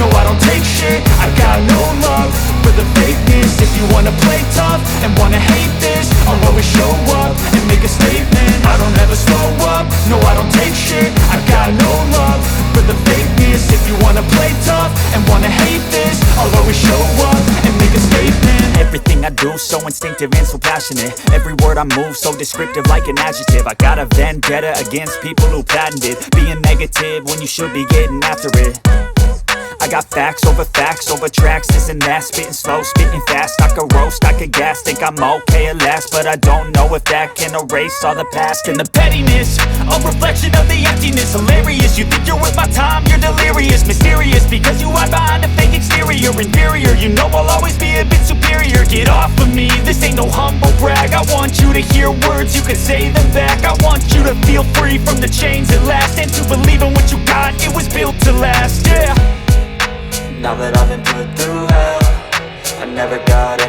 No, I don't take shit, I got no love for the fakeness. If you wanna play tough and wanna hate this, I'll always show up and make a statement. I don't ever slow up, no, I don't take shit, I got no love for the fakeness. If you wanna play tough and wanna hate this, I'll always show up and make a statement. Everything I do so instinctive and so passionate. Every word I move so descriptive like an adjective. I got a vendetta against people who patented being negative when you should be getting after it. I got facts over tracks, this and that. Spitting slow, spitting fast. I could roast, I could gas. Think I'm okay at last, but I don't know if that can erase all the past. And the pettiness, a reflection of the emptiness. Hilarious, you think you're worth my time, you're delirious. Mysterious, because you hide behind a fake exterior. Inferior, you know I'll always be a bit superior. Get off of me, this ain't no humble brag. I want you to hear words, you can say them back. I want you to feel free from the chains at last, and to believe in what you got, it was built to last, yeah. Now that I've been put through hell, I never got